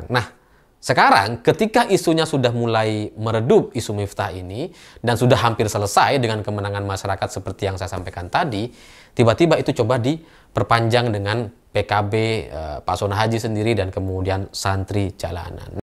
sekarang. Nah, sekarang ketika isunya sudah mulai meredup, isu Miftah ini, dan sudah hampir selesai dengan kemenangan masyarakat seperti yang saya sampaikan tadi, tiba-tiba itu coba diperpanjang dengan PKB, Pak Sona Haji sendiri, dan kemudian santri jalanan.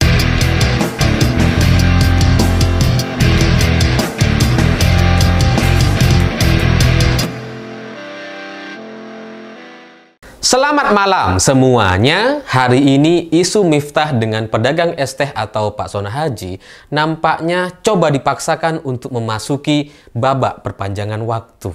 Selamat malam semuanya. Hari ini isu Miftah dengan pedagang es teh atau Pak Sona Haji nampaknya coba dipaksakan untuk memasuki babak perpanjangan waktu.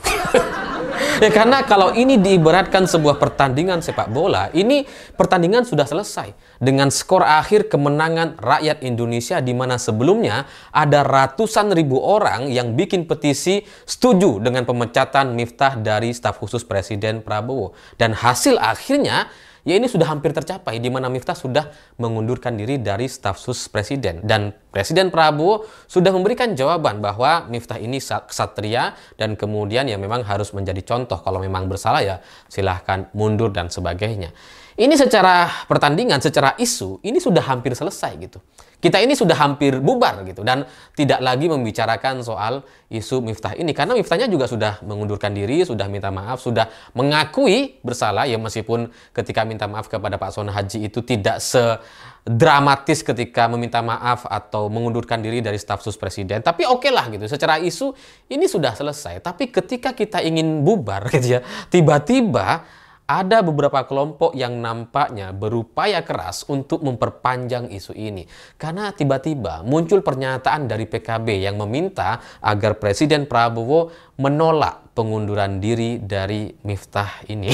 Ya, karena kalau ini diibaratkan sebuah pertandingan sepak bola, ini pertandingan sudah selesai dengan skor akhir kemenangan rakyat Indonesia, di mana sebelumnya ada ratusan ribu orang yang bikin petisi setuju dengan pemecatan Miftah dari staf khusus Presiden Prabowo. Dan hasil akhirnya ya ini sudah hampir tercapai, di mana Miftah sudah mengundurkan diri dari staf khusus Presiden. Dan Presiden Prabowo sudah memberikan jawaban bahwa Miftah ini ksatria dan kemudian ya memang harus menjadi contoh. Kalau memang bersalah ya silahkan mundur dan sebagainya. Ini secara pertandingan, secara isu, ini sudah hampir selesai gitu. Kita ini sudah hampir bubar gitu, dan tidak lagi membicarakan soal isu Miftah ini, karena Miftahnya juga sudah mengundurkan diri, sudah minta maaf, sudah mengakui bersalah ya, meskipun ketika minta maaf kepada Pak Sona Haji itu tidak sedramatis ketika meminta maaf atau mengundurkan diri dari staf khusus Presiden. Tapi oke lah gitu, secara isu ini sudah selesai. Tapi ketika kita ingin bubar gitu ya, tiba-tiba ada beberapa kelompok yang nampaknya berupaya keras untuk memperpanjang isu ini. Karena tiba-tiba muncul pernyataan dari PKB yang meminta agar Presiden Prabowo menolak pengunduran diri dari Miftah ini.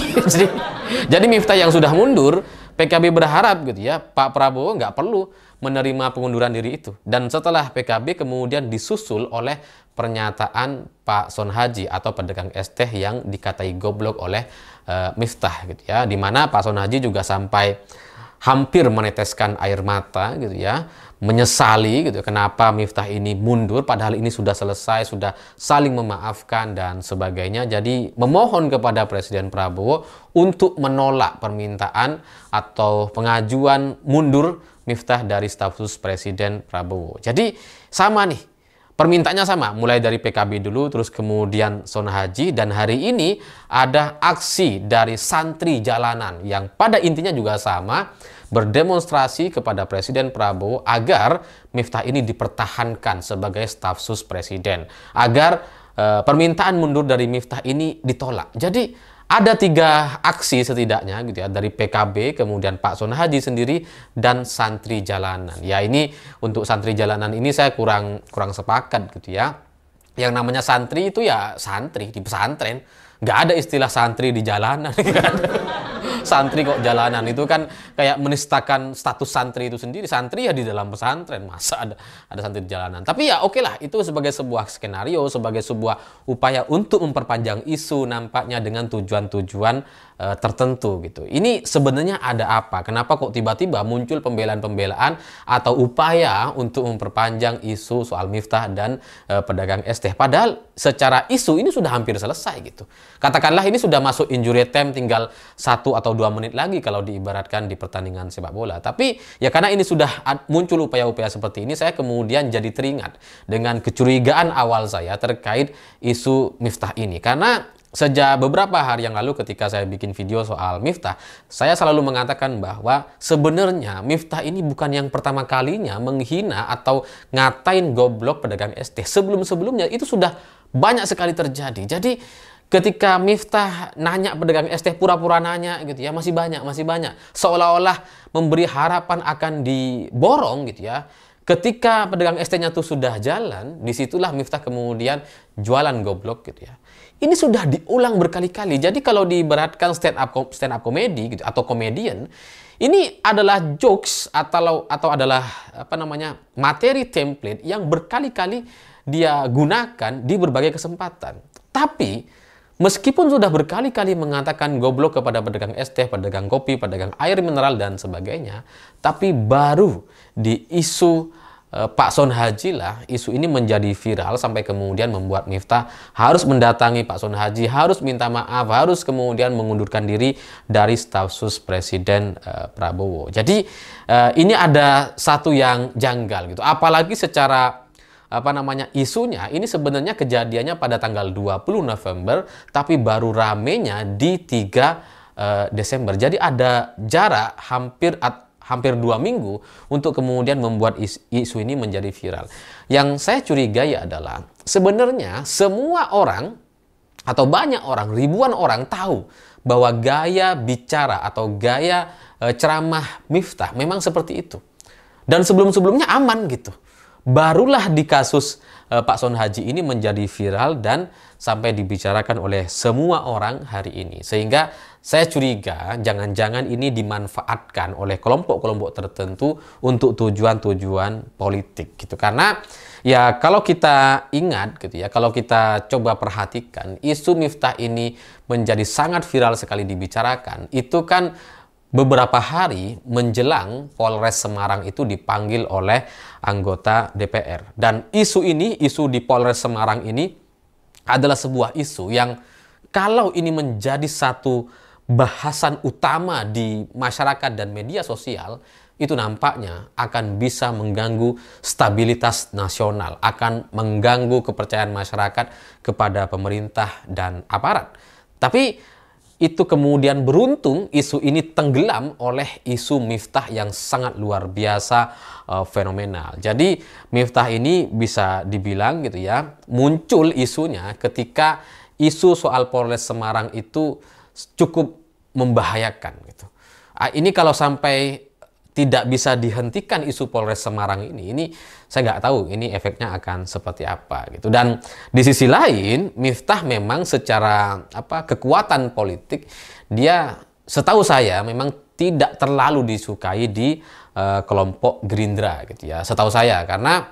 Jadi Miftah yang sudah mundur, PKB berharap gitu ya, Pak Prabowo nggak perlu menerima pengunduran diri itu. Dan setelah PKB kemudian disusul oleh pernyataan Pak Sona Haji atau pedagang es teh yang dikatai goblok oleh Miftah gitu ya, dimana Pak Sona Haji juga sampai hampir meneteskan air mata gitu ya, menyesali gitu kenapa Miftah ini mundur padahal ini sudah selesai, sudah saling memaafkan dan sebagainya. Jadi memohon kepada Presiden Prabowo untuk menolak permintaan atau pengajuan mundur Miftah dari staf khusus Presiden Prabowo. Jadi sama nih, permintaannya sama, mulai dari PKB dulu, terus kemudian Sona Haji, dan hari ini ada aksi dari santri jalanan yang pada intinya juga sama, berdemonstrasi kepada Presiden Prabowo agar Miftah ini dipertahankan sebagai staf khusus Presiden, agar permintaan mundur dari Miftah ini ditolak. Jadi ada 3 aksi setidaknya gitu ya, dari PKB, kemudian Pak Sona Haji sendiri, dan santri jalanan. Ya ini untuk santri jalanan ini saya kurang sepakat gitu ya. Yang namanya santri itu ya santri di pesantren. Nggak ada istilah santri di jalanan. Santri kok jalanan, itu kan kayak menistakan status santri itu sendiri. Santri ya di dalam pesantren, masa ada santri di jalanan. Tapi ya oke lah, itu sebagai sebuah skenario, sebagai sebuah upaya untuk memperpanjang isu nampaknya dengan tujuan-tujuan tertentu gitu. Ini sebenarnya ada apa? Kenapa kok tiba-tiba muncul pembelaan-pembelaan atau upaya untuk memperpanjang isu soal Miftah dan pedagang es teh? Padahal secara isu ini sudah hampir selesai gitu. Katakanlah ini sudah masuk injury time, tinggal 1 atau 2 menit lagi kalau diibaratkan di pertandingan sepak bola. Tapi ya karena ini sudah muncul upaya-upaya seperti ini, saya kemudian jadi teringat dengan kecurigaan awal saya terkait isu Miftah ini. Karena sejak beberapa hari yang lalu ketika saya bikin video soal Miftah, saya selalu mengatakan bahwa sebenarnya Miftah ini bukan yang pertama kalinya menghina atau ngatain goblok pedagang es teh. Sebelum-sebelumnya itu sudah banyak sekali terjadi. Jadi ketika Miftah nanya pedagang es teh, pura-pura nanya gitu ya, masih banyak. Seolah-olah memberi harapan akan diborong gitu ya. Ketika pedagang es tehnya itu sudah jalan, disitulah Miftah kemudian jualan goblok gitu ya. Ini sudah diulang berkali-kali. Jadi kalau diibaratkan stand up comedy gitu, atau komedian, ini adalah jokes atau adalah materi template yang berkali-kali dia gunakan di berbagai kesempatan. Tapi meskipun sudah berkali-kali mengatakan goblok kepada pedagang es teh, pedagang kopi, pedagang air mineral dan sebagainya, tapi baru di isu Pak Son Haji lah, isu ini menjadi viral sampai kemudian membuat Miftah harus mendatangi Pak Son Haji, harus minta maaf, harus kemudian mengundurkan diri dari staf sus Presiden Prabowo. Jadi ini ada satu yang janggal gitu. Apalagi secara isunya ini sebenarnya kejadiannya pada tanggal 20 November tapi baru ramenya di 3 Desember. Jadi ada jarak hampir 2 minggu untuk kemudian membuat isu ini menjadi viral. Yang saya curigai adalah sebenarnya semua orang atau banyak orang, ribuan orang tahu bahwa gaya bicara atau gaya ceramah Miftah memang seperti itu. Dan sebelum-sebelumnya aman gitu. Barulah di kasus Pak Son Haji ini menjadi viral dan sampai dibicarakan oleh semua orang hari ini. Sehingga saya curiga jangan-jangan ini dimanfaatkan oleh kelompok-kelompok tertentu untuk tujuan-tujuan politik gitu. Karena ya kalau kita ingat gitu ya, kalau kita coba perhatikan isu Miftah ini menjadi sangat viral sekali dibicarakan. Itu kan beberapa hari menjelang Polres Semarang itu dipanggil oleh anggota DPR. Dan isu di Polres Semarang ini adalah sebuah isu yang kalau ini menjadi satu bahasan utama di masyarakat dan media sosial, itu nampaknya akan bisa mengganggu stabilitas nasional, akan mengganggu kepercayaan masyarakat kepada pemerintah dan aparat. Tapi itu kemudian beruntung isu ini tenggelam oleh isu Miftah yang sangat luar biasa fenomenal. Jadi Miftah ini bisa dibilang gitu ya, muncul isunya ketika isu soal Polres Semarang itu cukup membahayakan gitu. Ini kalau sampai tidak bisa dihentikan isu Polres Semarang ini saya nggak tahu ini efeknya akan seperti apa gitu. Dan di sisi lain Miftah memang secara kekuatan politik dia setahu saya memang tidak terlalu disukai di kelompok Gerindra gitu ya. Setahu saya, karena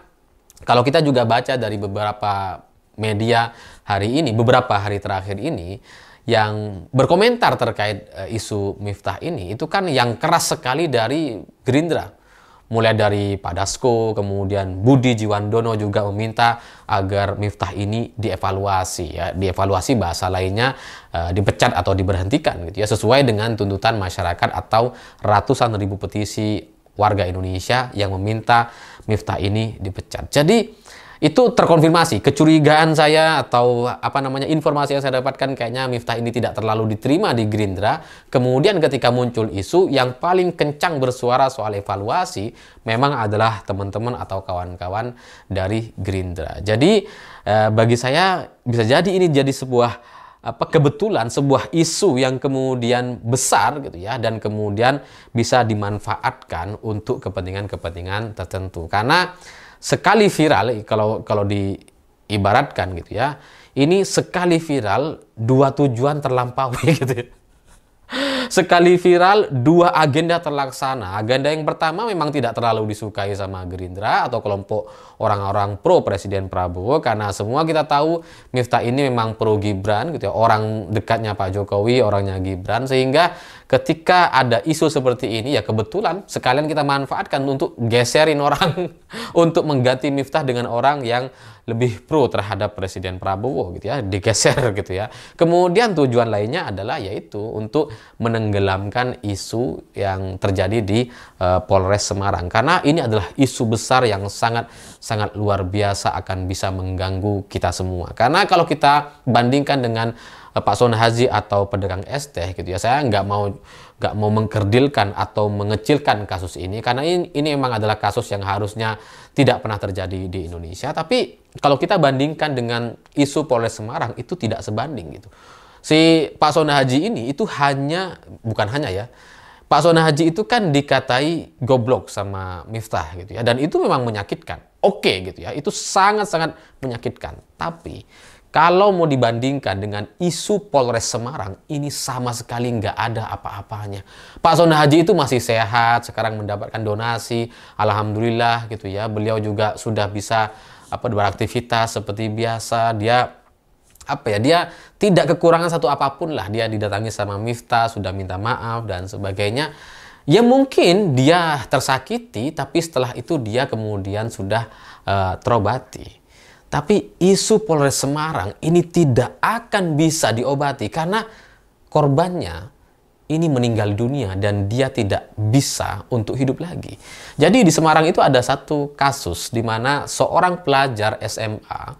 kalau kita juga baca dari beberapa media hari ini, beberapa hari terakhir ini yang berkomentar terkait isu Miftah ini, itu kan yang keras sekali dari Gerindra. Mulai dari Pak Dasko, kemudian Budi Jiwandono juga meminta agar Miftah ini dievaluasi ya, dievaluasi bahasa lainnya dipecat atau diberhentikan gitu ya, sesuai dengan tuntutan masyarakat atau ratusan ribu petisi warga Indonesia yang meminta Miftah ini dipecat. Jadi itu terkonfirmasi kecurigaan saya atau informasi yang saya dapatkan, kayaknya Miftah ini tidak terlalu diterima di Gerindra. Kemudian ketika muncul isu, yang paling kencang bersuara soal evaluasi memang adalah teman-teman atau kawan-kawan dari Gerindra. Jadi bagi saya bisa jadi ini jadi sebuah kebetulan, sebuah isu yang kemudian besar gitu ya, dan kemudian bisa dimanfaatkan untuk kepentingan-kepentingan tertentu. Karena sekali viral, kalau diibaratkan gitu ya, ini sekali viral dua tujuan terlampaui gitu ya. Sekali viral, dua agenda terlaksana. Agenda yang pertama memang tidak terlalu disukai sama Gerindra atau kelompok orang-orang pro Presiden Prabowo, karena semua kita tahu Miftah ini memang pro Gibran gitu ya, orang dekatnya Pak Jokowi, orangnya Gibran, sehingga ketika ada isu seperti ini ya kebetulan sekalian kita manfaatkan untuk geserin orang untuk mengganti Miftah dengan orang yang lebih pro terhadap Presiden Prabowo gitu ya, digeser gitu ya. Kemudian tujuan lainnya adalah yaitu untuk menenggelamkan isu yang terjadi di Polres Semarang, karena ini adalah isu besar yang sangat luar biasa, akan bisa mengganggu kita semua. Karena kalau kita bandingkan dengan Pak Son Haji atau pedagang es teh gitu ya, saya nggak mau mengkerdilkan atau mengecilkan kasus ini, karena ini memang adalah kasus yang harusnya tidak pernah terjadi di Indonesia. Tapi kalau kita bandingkan dengan isu Polres Semarang, itu tidak sebanding gitu. Si Pak Son Haji ini itu bukan hanya ya, Pak Son Haji itu kan dikatai goblok sama Miftah gitu ya, dan itu memang menyakitkan. Oke gitu ya, itu sangat-sangat menyakitkan. Tapi kalau mau dibandingkan dengan isu Polres Semarang, ini sama sekali nggak ada apa-apanya. Pak Son Haji itu masih sehat, sekarang mendapatkan donasi, alhamdulillah gitu ya. Beliau juga sudah bisa beraktivitas seperti biasa. Dia tidak kekurangan satu apapun lah. Dia didatangi sama Miftah, sudah minta maaf dan sebagainya. Ya mungkin dia tersakiti, tapi setelah itu dia kemudian sudah terobati. Tapi isu Polres Semarang ini tidak akan bisa diobati karena korbannya ini meninggal dunia dan dia tidak bisa untuk hidup lagi. Jadi di Semarang itu ada satu kasus di mana seorang pelajar SMA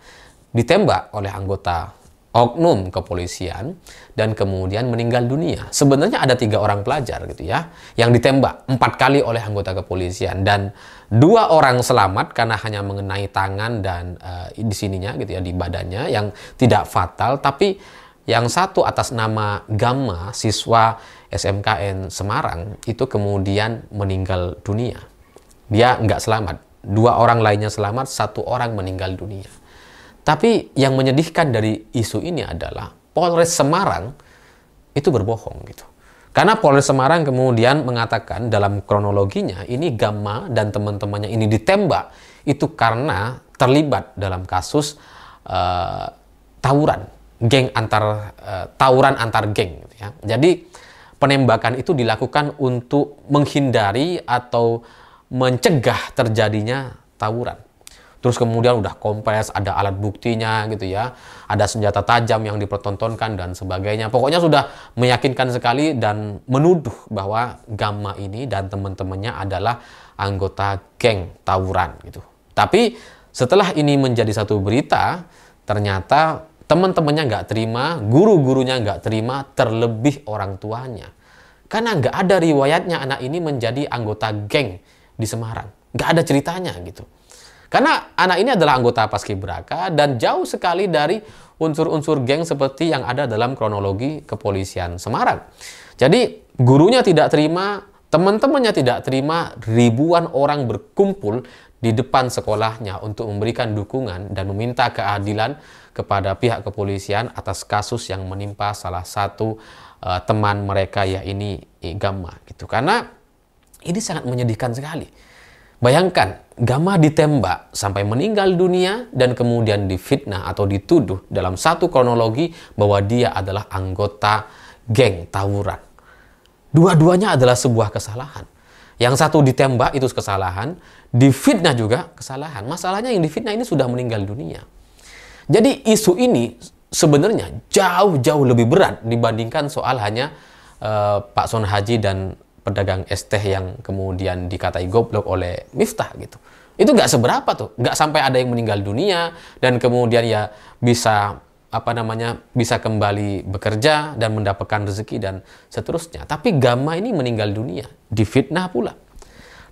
ditembak oleh anggota oknum kepolisian dan kemudian meninggal dunia. Sebenarnya ada 3 orang pelajar gitu ya yang ditembak 4 kali oleh anggota kepolisian dan 2 orang selamat karena hanya mengenai tangan dan di sininya gitu ya, di badannya yang tidak fatal, tapi yang satu atas nama Gamma, siswa SMKN Semarang, itu kemudian meninggal dunia. Dia nggak selamat. 2 orang lainnya selamat, 1 orang meninggal dunia. Tapi yang menyedihkan dari isu ini adalah Polres Semarang itu berbohong gitu. Karena Polres Semarang kemudian mengatakan dalam kronologinya ini Gamma dan teman-temannya ini ditembak itu karena terlibat dalam kasus tawuran tawuran antar geng gitu ya. Jadi penembakan itu dilakukan untuk menghindari atau mencegah terjadinya tawuran. Terus kemudian udah kompres, ada alat buktinya gitu ya, ada senjata tajam yang dipertontonkan dan sebagainya. Pokoknya sudah meyakinkan sekali dan menuduh bahwa Gamma ini dan teman-temannya adalah anggota geng tawuran gitu. Tapi setelah ini menjadi satu berita, ternyata teman-temannya nggak terima, guru-gurunya nggak terima, terlebih orang tuanya. Karena nggak ada riwayatnya anak ini menjadi anggota geng di Semarang. Nggak ada ceritanya gitu. Karena anak ini adalah anggota Paskibraka dan jauh sekali dari unsur-unsur geng seperti yang ada dalam kronologi kepolisian Semarang. Jadi gurunya tidak terima, teman-temannya tidak terima, ribuan orang berkumpul di depan sekolahnya untuk memberikan dukungan dan meminta keadilan kepada pihak kepolisian atas kasus yang menimpa salah satu teman mereka, ya ini Gamma gitu. Karena ini sangat menyedihkan sekali. Bayangkan, Gamma ditembak sampai meninggal dunia dan kemudian difitnah atau dituduh dalam satu kronologi bahwa dia adalah anggota geng tawuran. Dua-duanya adalah sebuah kesalahan. Yang satu ditembak itu kesalahan, difitnah juga kesalahan. Masalahnya yang difitnah ini sudah meninggal dunia. Jadi isu ini sebenarnya jauh-jauh lebih berat dibandingkan soal hanya Pak Son Haji dan pedagang es teh yang kemudian dikatai goblok oleh Miftah gitu. Itu nggak seberapa tuh, nggak sampai ada yang meninggal dunia dan kemudian ya bisa bisa kembali bekerja dan mendapatkan rezeki dan seterusnya. Tapi Gamma ini meninggal dunia, difitnah pula.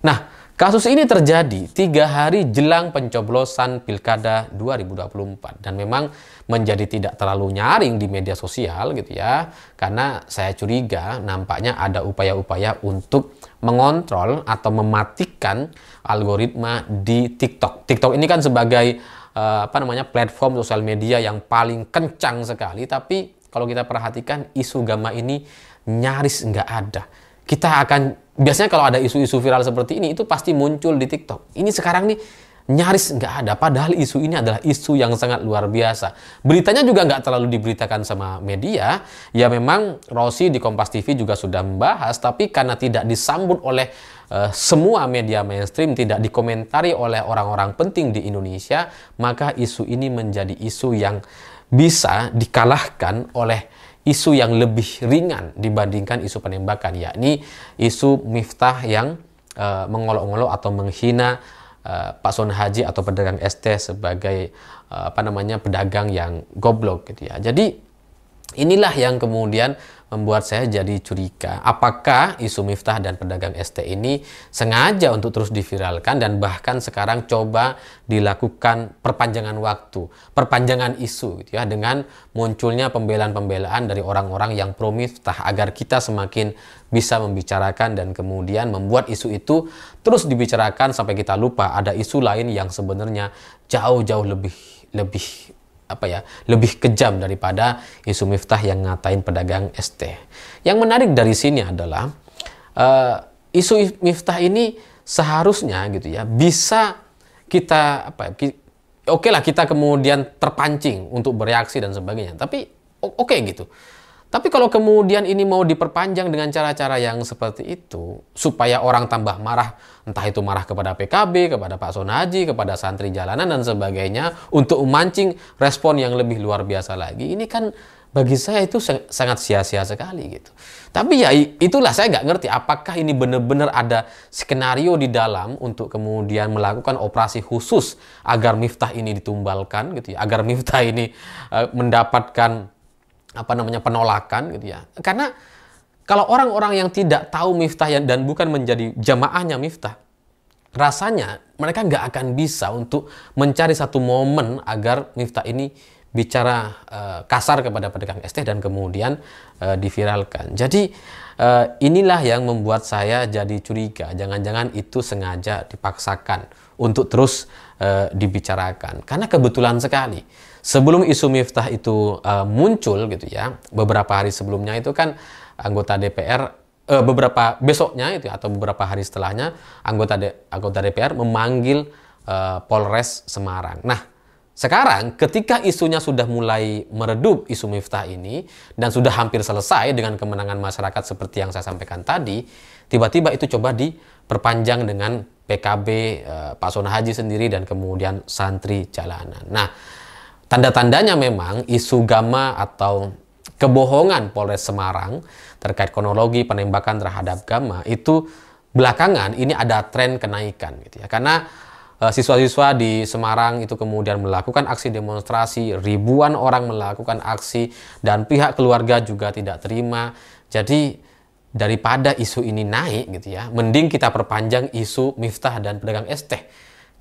Nah, kasus ini terjadi 3 hari jelang pencoblosan Pilkada 2024 dan memang menjadi tidak terlalu nyaring di media sosial gitu ya, karena saya curiga nampaknya ada upaya-upaya untuk mengontrol atau mematikan algoritma di TikTok. TikTok ini kan sebagai platform sosial media yang paling kencang sekali, tapi kalau kita perhatikan isu Gamma ini nyaris nggak ada. Kita akan biasanya kalau ada isu-isu viral seperti ini itu pasti muncul di TikTok. Ini sekarang nih nyaris nggak ada. Padahal isu ini adalah isu yang sangat luar biasa. Beritanya juga nggak terlalu diberitakan sama media. Ya memang Rosi di Kompas TV juga sudah membahas, tapi karena tidak disambut oleh semua media mainstream, tidak dikomentari oleh orang-orang penting di Indonesia, maka isu ini menjadi isu yang bisa dikalahkan oleh isu yang lebih ringan dibandingkan isu penembakan, yakni isu Miftah yang mengolok-olok atau menghina Pak Son Haji atau pedagang es teh sebagai pedagang yang goblok gitu ya. Jadi inilah yang kemudian membuat saya jadi curiga. Apakah isu Miftah dan pedagang es teh ini sengaja untuk terus diviralkan dan bahkan sekarang coba dilakukan perpanjangan waktu, perpanjangan isu gitu ya, dengan munculnya pembelaan-pembelaan dari orang-orang yang pro Miftah agar kita semakin bisa membicarakan dan kemudian membuat isu itu terus dibicarakan sampai kita lupa ada isu lain yang sebenarnya jauh-jauh lebih kejam daripada isu Miftah yang ngatain pedagang es teh. Yang menarik dari sini adalah isu Miftah ini seharusnya gitu ya bisa kita oke lah kita kemudian terpancing untuk bereaksi dan sebagainya. Tapi oke gitu. Tapi kalau kemudian ini mau diperpanjang dengan cara-cara yang seperti itu, supaya orang tambah marah, entah itu marah kepada PKB, kepada Pak Sonahaji, kepada santri jalanan dan sebagainya, untuk memancing respon yang lebih luar biasa lagi, ini kan bagi saya itu sangat sia-sia sekali gitu. Tapi ya itulah, saya nggak ngerti apakah ini benar-benar ada skenario di dalam untuk kemudian melakukan operasi khusus agar Miftah ini ditumbalkan gitu ya, agar Miftah ini mendapatkan penolakan gitu ya. Karena kalau orang-orang yang tidak tahu Miftah dan bukan menjadi jamaahnya Miftah, rasanya mereka nggak akan bisa untuk mencari satu momen agar Miftah ini bicara kasar kepada pedagang es teh dan kemudian diviralkan. Jadi inilah yang membuat saya jadi curiga, jangan-jangan itu sengaja dipaksakan untuk terus dibicarakan. Karena kebetulan sekali sebelum isu Miftah itu muncul gitu ya, beberapa hari sebelumnya itu kan anggota DPR, beberapa besoknya itu atau beberapa hari setelahnya anggota DPR memanggil Polres Semarang. Nah, sekarang ketika isunya sudah mulai meredup, isu Miftah ini, dan sudah hampir selesai dengan kemenangan masyarakat seperti yang saya sampaikan tadi, tiba-tiba itu coba diperpanjang dengan PKB, Pak Sonahaji sendiri, dan kemudian santri jalanan. Nah, tanda-tandanya memang isu Gama atau kebohongan Polres Semarang terkait kronologi penembakan terhadap Gama itu belakangan ini ada tren kenaikan gitu ya. Karena siswa-siswa di Semarang itu kemudian melakukan aksi demonstrasi, ribuan orang melakukan aksi, dan pihak keluarga juga tidak terima. Jadi daripada isu ini naik gitu ya, mending kita perpanjang isu Miftah dan pedagang es teh.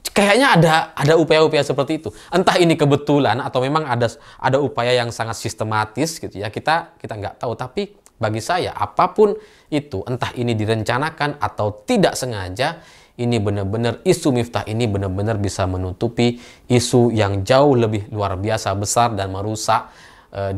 Kayaknya ada upaya-upaya seperti itu. Entah ini kebetulan atau memang ada upaya yang sangat sistematis gitu ya. Kita nggak tahu. Tapi bagi saya apapun itu, entah ini direncanakan atau tidak sengaja, ini benar-benar isu Miftah ini benar-benar bisa menutupi isu yang jauh lebih luar biasa besar dan merusak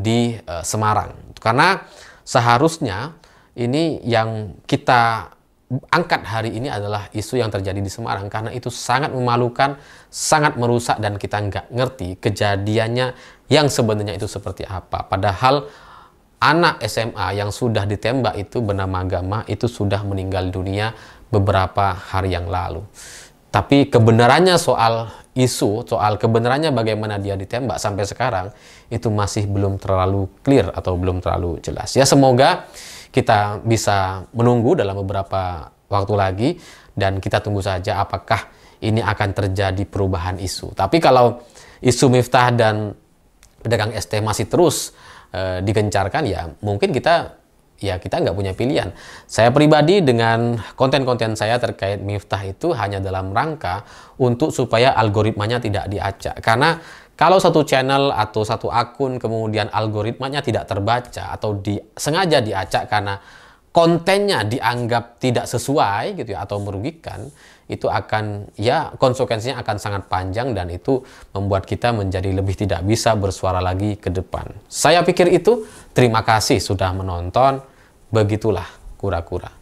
di Semarang. Karena seharusnya ini yang kita angkat hari ini adalah isu yang terjadi di Semarang, karena itu sangat memalukan, sangat merusak, dan kita nggak ngerti kejadiannya yang sebenarnya itu seperti apa. Padahal anak SMA yang sudah ditembak itu bernama Gama itu sudah meninggal dunia beberapa hari yang lalu. Tapi kebenarannya soal kebenarannya bagaimana dia ditembak sampai sekarang itu masih belum terlalu clear atau belum terlalu jelas. Ya, semoga kita bisa menunggu dalam beberapa waktu lagi dan kita tunggu saja apakah ini akan terjadi perubahan isu. Tapi kalau isu Miftah dan pedagang es teh masih terus digencarkan, ya mungkin kita nggak punya pilihan. Saya pribadi dengan konten-konten saya terkait Miftah itu hanya dalam rangka untuk supaya algoritmanya tidak diacak. Karena kalau satu channel atau satu akun kemudian algoritmanya tidak terbaca atau sengaja diacak karena kontennya dianggap tidak sesuai gitu ya, atau merugikan, itu akan konsekuensinya akan sangat panjang dan itu membuat kita menjadi lebih tidak bisa bersuara lagi ke depan. Saya pikir itu. Terima kasih sudah menonton. Begitulah kura-kura.